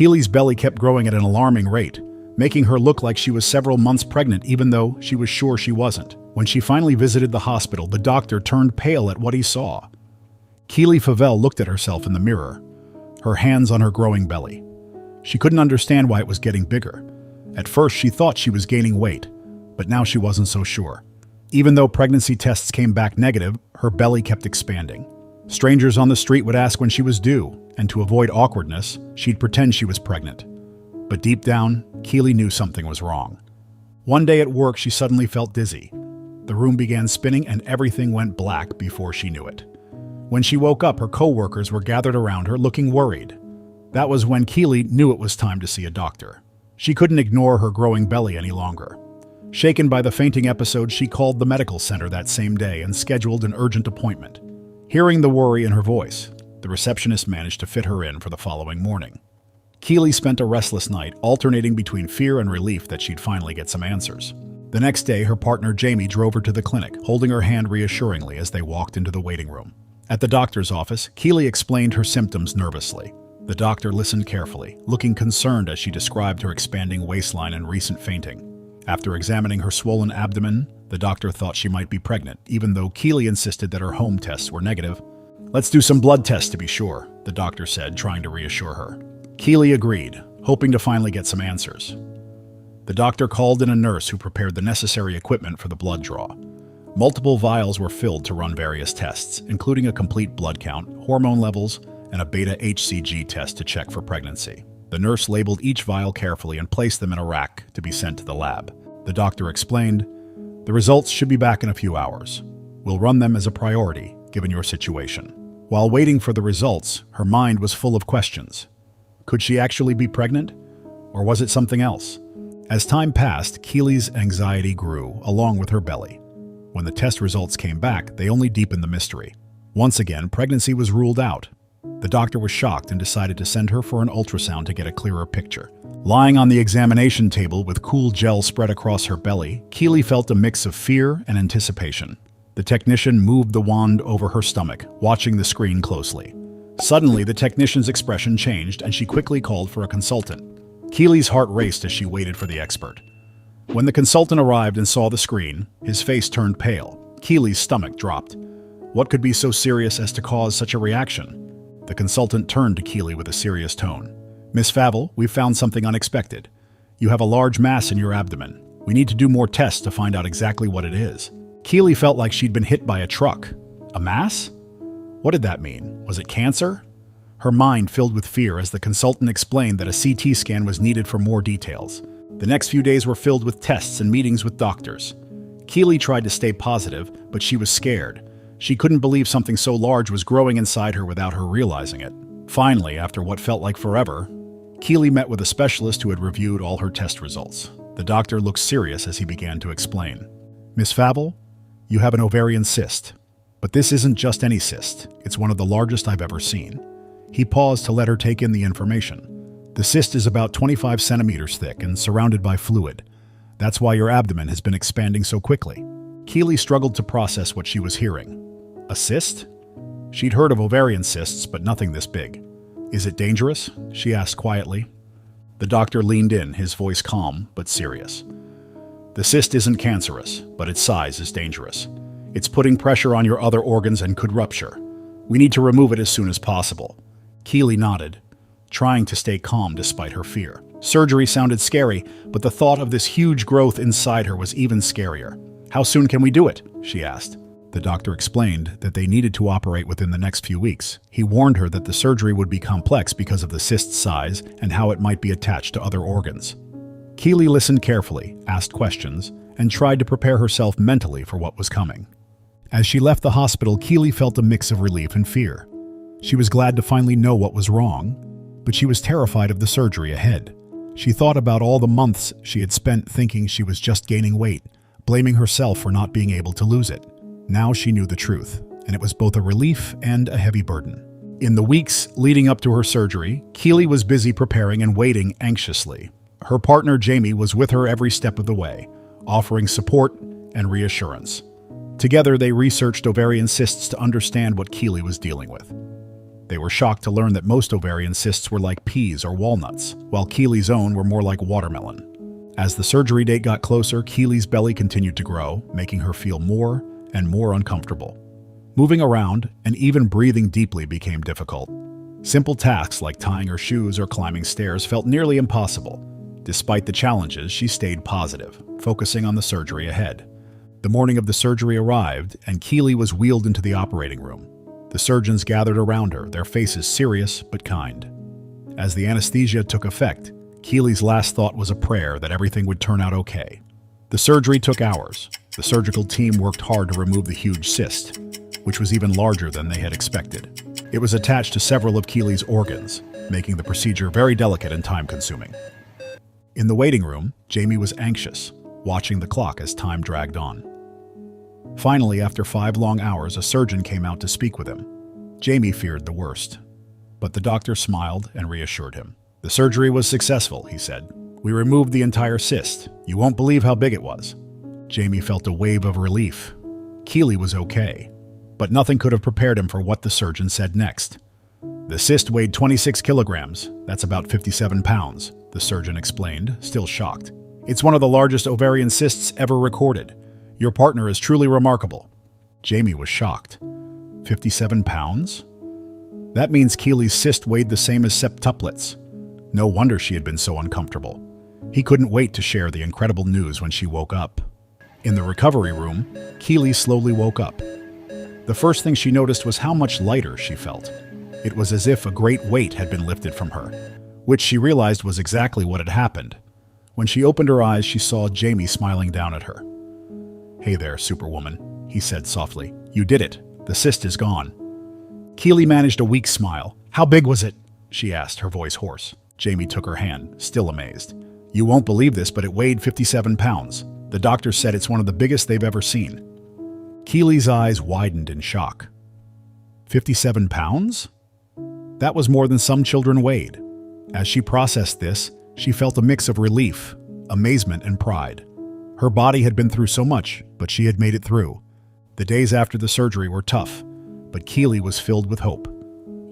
Keely's belly kept growing at an alarming rate, making her look like she was several months pregnant even though she was sure she wasn't. When she finally visited the hospital, the doctor turned pale at what he saw. Keely Favell looked at herself in the mirror, her hands on her growing belly. She couldn't understand why it was getting bigger. At first, she thought she was gaining weight, but now she wasn't so sure. Even though pregnancy tests came back negative, her belly kept expanding. Strangers on the street would ask when she was due, and to avoid awkwardness, she'd pretend she was pregnant. But deep down, Keely knew something was wrong. One day at work, she suddenly felt dizzy. The room began spinning and everything went black before she knew it. When she woke up, her co-workers were gathered around her looking worried. That was when Keely knew it was time to see a doctor. She couldn't ignore her growing belly any longer. Shaken by the fainting episode, she called the medical center that same day and scheduled an urgent appointment. Hearing the worry in her voice, the receptionist managed to fit her in for the following morning. Keely spent a restless night, alternating between fear and relief that she'd finally get some answers. The next day, her partner Jamie drove her to the clinic, holding her hand reassuringly as they walked into the waiting room. At the doctor's office, Keely explained her symptoms nervously. The doctor listened carefully, looking concerned as she described her expanding waistline and recent fainting. After examining her swollen abdomen, the doctor thought she might be pregnant, even though Keely insisted that her home tests were negative. "Let's do some blood tests to be sure," the doctor said, trying to reassure her. Keely agreed, hoping to finally get some answers. The doctor called in a nurse who prepared the necessary equipment for the blood draw. Multiple vials were filled to run various tests, including a complete blood count, hormone levels, and a beta-HCG test to check for pregnancy. The nurse labeled each vial carefully and placed them in a rack to be sent to the lab. The doctor explained, "The results should be back in a few hours. We'll run them as a priority, given your situation." While waiting for the results, her mind was full of questions. Could she actually be pregnant? Or was it something else? As time passed, Keely's anxiety grew, along with her belly. When the test results came back, they only deepened the mystery. Once again, pregnancy was ruled out. The doctor was shocked and decided to send her for an ultrasound to get a clearer picture. Lying on the examination table with cool gel spread across her belly, Keely felt a mix of fear and anticipation. The technician moved the wand over her stomach, watching the screen closely. Suddenly, the technician's expression changed and she quickly called for a consultant. Keely's heart raced as she waited for the expert. When the consultant arrived and saw the screen, his face turned pale. Keely's stomach dropped. What could be so serious as to cause such a reaction? The consultant turned to Keely with a serious tone. "Miss Favell, we've found something unexpected. You have a large mass in your abdomen. We need to do more tests to find out exactly what it is." Keely felt like she'd been hit by a truck. A mass? What did that mean? Was it cancer? Her mind filled with fear as the consultant explained that a CT scan was needed for more details. The next few days were filled with tests and meetings with doctors. Keely tried to stay positive, but she was scared. She couldn't believe something so large was growing inside her without her realizing it. Finally, after what felt like forever, Keely met with a specialist who had reviewed all her test results. The doctor looked serious as he began to explain. "Miss Favell, you have an ovarian cyst. But this isn't just any cyst. It's one of the largest I've ever seen." He paused to let her take in the information. "The cyst is about 25 centimeters thick and surrounded by fluid. That's why your abdomen has been expanding so quickly." Keely struggled to process what she was hearing. A cyst? She'd heard of ovarian cysts, but nothing this big. "Is it dangerous?" she asked quietly. The doctor leaned in, his voice calm but serious. "The cyst isn't cancerous, but its size is dangerous. It's putting pressure on your other organs and could rupture. We need to remove it as soon as possible." Keely nodded, trying to stay calm despite her fear. Surgery sounded scary, but the thought of this huge growth inside her was even scarier. "How soon can we do it?" she asked. The doctor explained that they needed to operate within the next few weeks. He warned her that the surgery would be complex because of the cyst's size and how it might be attached to other organs. Keely listened carefully, asked questions, and tried to prepare herself mentally for what was coming. As she left the hospital, Keely felt a mix of relief and fear. She was glad to finally know what was wrong, but she was terrified of the surgery ahead. She thought about all the months she had spent thinking she was just gaining weight, blaming herself for not being able to lose it. Now she knew the truth, and it was both a relief and a heavy burden. In the weeks leading up to her surgery, Keely was busy preparing and waiting anxiously. Her partner Jamie was with her every step of the way, offering support and reassurance. Together, they researched ovarian cysts to understand what Keely was dealing with. They were shocked to learn that most ovarian cysts were like peas or walnuts, while Keely's own were more like watermelon. As the surgery date got closer, Keely's belly continued to grow, making her feel more and more uncomfortable. Moving around and even breathing deeply became difficult. Simple tasks like tying her shoes or climbing stairs felt nearly impossible. Despite the challenges, she stayed positive, focusing on the surgery ahead. The morning of the surgery arrived, and Keely was wheeled into the operating room. The surgeons gathered around her, their faces serious but kind. As the anesthesia took effect, Keely's last thought was a prayer that everything would turn out okay. The surgery took hours. The surgical team worked hard to remove the huge cyst, which was even larger than they had expected. It was attached to several of Keely's organs, making the procedure very delicate and time-consuming. In the waiting room, Jamie was anxious, watching the clock as time dragged on. Finally, after 5 long hours, a surgeon came out to speak with him. Jamie feared the worst, but the doctor smiled and reassured him. "The surgery was successful," he said. "We removed the entire cyst. You won't believe how big it was." Jamie felt a wave of relief. Keely was okay, but nothing could have prepared him for what the surgeon said next. "The cyst weighed 26 kilograms. That's about 57 pounds, the surgeon explained, still shocked. "It's one of the largest ovarian cysts ever recorded. Your partner is truly remarkable." Jamie was shocked. 57 pounds? That means Keely's cyst weighed the same as septuplets. No wonder she had been so uncomfortable. He couldn't wait to share the incredible news when she woke up. In the recovery room, Keely slowly woke up. The first thing she noticed was how much lighter she felt. It was as if a great weight had been lifted from her, which she realized was exactly what had happened. When she opened her eyes, she saw Jamie smiling down at her. "Hey there, Superwoman," he said softly. "You did it. The cyst is gone." Keely managed a weak smile. "How big was it?" she asked, her voice hoarse. Jamie took her hand, still amazed. "You won't believe this, but it weighed 57 pounds. The doctor said it's one of the biggest they've ever seen." Keely's eyes widened in shock. 57 pounds? That was more than some children weighed. As she processed this, she felt a mix of relief, amazement, and pride. Her body had been through so much, but she had made it through. The days after the surgery were tough, but Keely was filled with hope.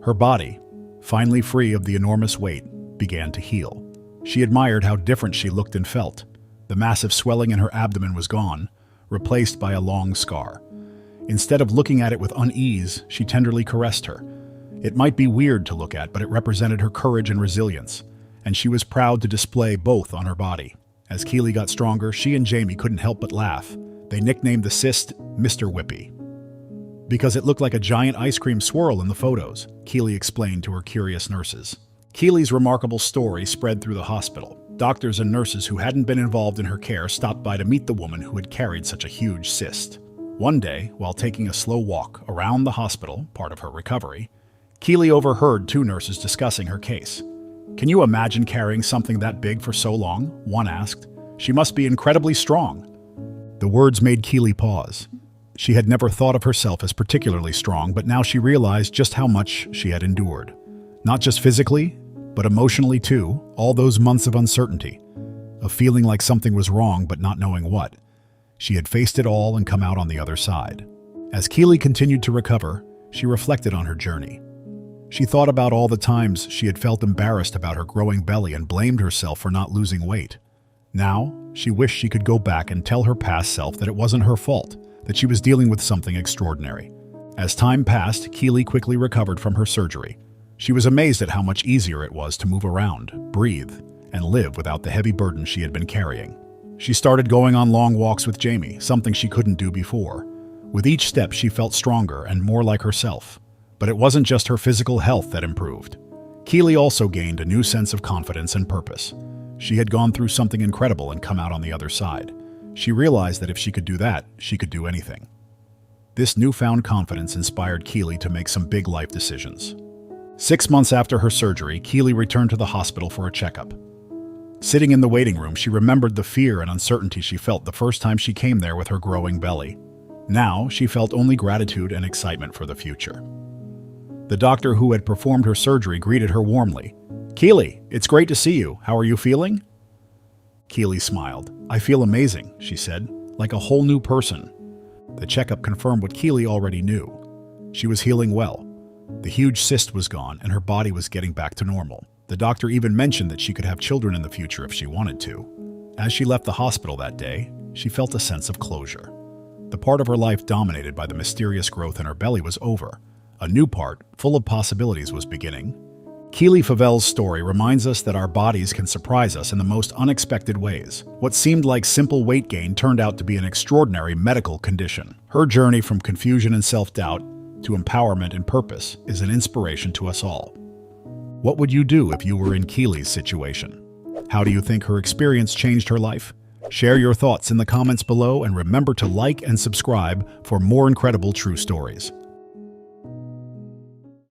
Her body, finally free of the enormous weight, began to heal. She admired how different she looked and felt. The massive swelling in her abdomen was gone, replaced by a long scar. Instead of looking at it with unease, she tenderly caressed her. It might be weird to look at, but it represented her courage and resilience, and she was proud to display both on her body. As Keely got stronger, she and Jamie couldn't help but laugh. They nicknamed the cyst Mr. Whippy, because it looked like a giant ice cream swirl in the photos, Keely explained to her curious nurses. Keely's remarkable story spread through the hospital. Doctors and nurses who hadn't been involved in her care stopped by to meet the woman who had carried such a huge cyst. One day, while taking a slow walk around the hospital, part of her recovery, Keely overheard 2 nurses discussing her case. "Can you imagine carrying something that big for so long?" one asked. "She must be incredibly strong." The words made Keely pause. She had never thought of herself as particularly strong, but now she realized just how much she had endured. Not just physically, but emotionally too, all those months of uncertainty, of feeling like something was wrong but not knowing what. She had faced it all and come out on the other side. As Keely continued to recover, she reflected on her journey. She thought about all the times she had felt embarrassed about her growing belly and blamed herself for not losing weight. Now, she wished she could go back and tell her past self that it wasn't her fault, that she was dealing with something extraordinary. As time passed, Keely quickly recovered from her surgery. She was amazed at how much easier it was to move around, breathe, and live without the heavy burden she had been carrying. She started going on long walks with Jamie, something she couldn't do before. With each step, she felt stronger and more like herself. But it wasn't just her physical health that improved. Keely also gained a new sense of confidence and purpose. She had gone through something incredible and come out on the other side. She realized that if she could do that, she could do anything. This newfound confidence inspired Keely to make some big life decisions. 6 months after her surgery, Keely returned to the hospital for a checkup. Sitting in the waiting room, she remembered the fear and uncertainty she felt the first time she came there with her growing belly. Now, she felt only gratitude and excitement for the future. The doctor who had performed her surgery greeted her warmly. "Keely, it's great to see you. How are you feeling?" Keely smiled. "I feel amazing," she said, "like a whole new person." The checkup confirmed what Keely already knew. She was healing well. The huge cyst was gone and her body was getting back to normal. The doctor even mentioned that she could have children in the future if she wanted to. As she left the hospital that day, she felt a sense of closure. The part of her life dominated by the mysterious growth in her belly was over. A new part, full of possibilities, was beginning. Keely Favell's story reminds us that our bodies can surprise us in the most unexpected ways. What seemed like simple weight gain turned out to be an extraordinary medical condition. Her journey from confusion and self-doubt to empowerment and purpose is an inspiration to us all. What would you do if you were in Keely's situation? How do you think her experience changed her life? Share your thoughts in the comments below and remember to like and subscribe for more incredible true stories.